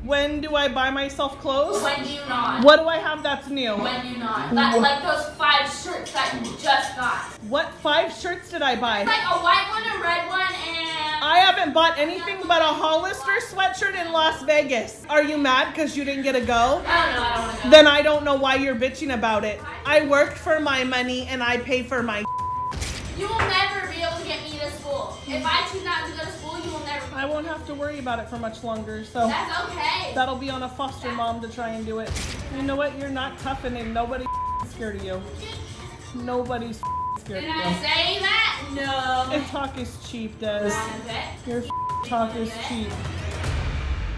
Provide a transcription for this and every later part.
When do I buy myself clothes? When do you not? What do I have that's new? When do you not? Like those 5 shirts that you just got. What 5 shirts did I buy? Like a white one, a red one, and... I haven't bought anything but a Hollister sweatshirt in Las Vegas. Are you mad because you didn't get to go? I don't know, I don't want to go. Then I don't know why you're bitching about it. I worked for my money and I pay for my... You will never be able to get me to school. If I choose not to go to school, you will never... I won't have to worry about it for much longer, so... That's okay. That'll be on a foster mom to try and do it. You know what? You're not tough and ain't nobody scared of you. Nobody's scared Did of you. I say that? No. And talk is cheap, Des. Your talk is cheap.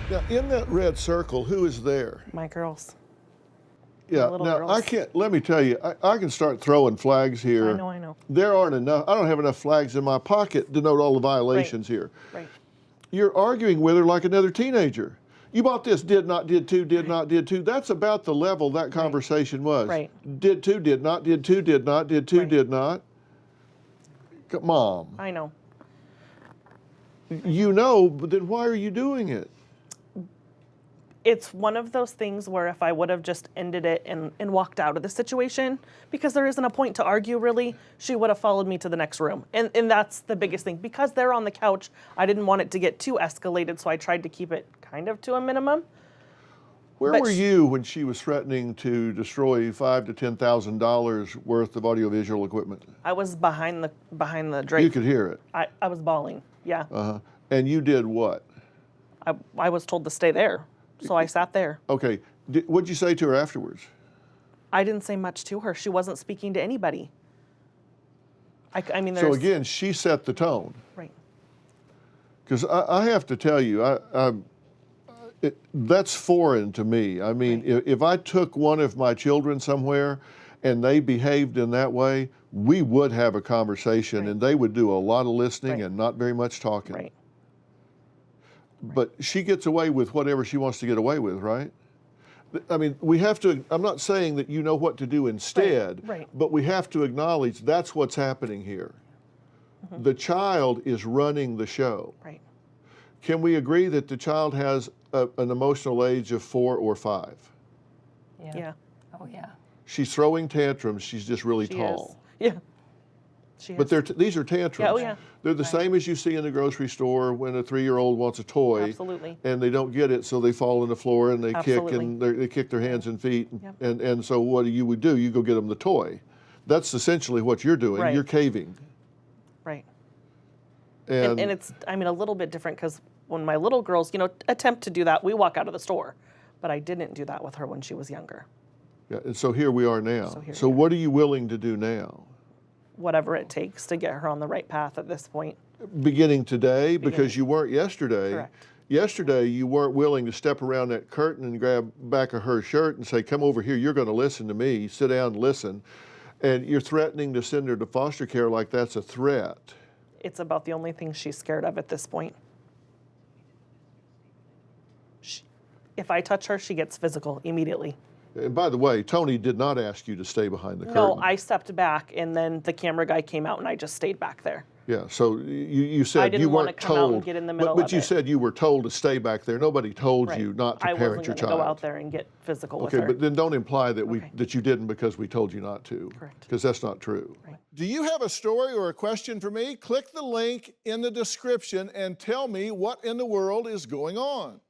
Now, in that red circle, who is there? My girls. Yeah, little now girls. I can't, let me tell you, I can start throwing flags here. I know. There aren't enough, I don't have enough flags in my pocket to note all the violations here. Right. You're arguing with her like another teenager. You bought this, did not, did two, did not, did two. That's about the level that conversation was. Right. Did two, did not, did two, did not, did two, did not. Mom. I know. You know, but then why are you doing it? It's one of those things where if I would have just ended it and walked out of the situation, because there isn't a point to argue really, she would have followed me to the next room. And that's the biggest thing. Because they're on the couch, I didn't want it to get too escalated, so I tried to keep it kind of to a minimum. Where were you when she was threatening to destroy $5,000 to $10,000 worth of audiovisual equipment? I was behind the drape. You could hear it. I was bawling, yeah. Uh-huh. And you did what? I was told to stay there, so I sat there. Okay. What'd you say to her afterwards? I didn't say much to her. She wasn't speaking to anybody. I mean, So again, she set the tone. Right. Because I have to tell you, that's foreign to me. I mean, if I took one of my children somewhere and they behaved in that way, we would have a conversation and they would do a lot of listening and not very much talking. Right. But she gets away with whatever she wants to get away with, right? I mean, we have to, I'm not saying that you know what to do instead, but we have to acknowledge that's what's happening here. Mm-hmm. The child is running the show. Right. Can we agree that the child has an emotional age of 4 or 5? Yeah. Oh, yeah. She's throwing tantrums. She's just really tall. Is. Yeah. But these are tantrums. Yeah, oh, yeah. They're the same as you see in the grocery store when a 3-year-old wants a toy. Absolutely. And they don't get it, so they fall on the floor and they Absolutely. kick and they kick their hands and feet. And so what you would do, you go get them the toy. That's essentially what you're doing. Right. You're caving. Right. And it's, I mean, a little bit different because when my little girls, attempt to do that, we walk out of the store. But I didn't do that with her when she was younger. Yeah, and so here we are now. So what are you willing to do now? Whatever it takes to get her on the right path at this point. Beginning today, because you weren't yesterday. Correct. Yesterday, you weren't willing to step around that curtain and grab back of her shirt and say, come over here, you're going to listen to me. Sit down and listen. And you're threatening to send her to foster care like that's a threat. It's about the only thing she's scared of at this point. If I touch her, she gets physical immediately. And by the way, Tony did not ask you to stay behind the curtain. No, I stepped back, and then the camera guy came out, and I just stayed back there. Yeah, so you said I didn't you want weren't to come told. out and get in the middle but of you it. said you were told to stay back there. Nobody told you not to I parent your wasn't child. going to go out there and get physical with her. Okay, but then don't imply that that you didn't because we told you not to. Correct. Because that's not true. Right. Do you have a story or a question for me? Click the link in the description and tell me what in the world is going on.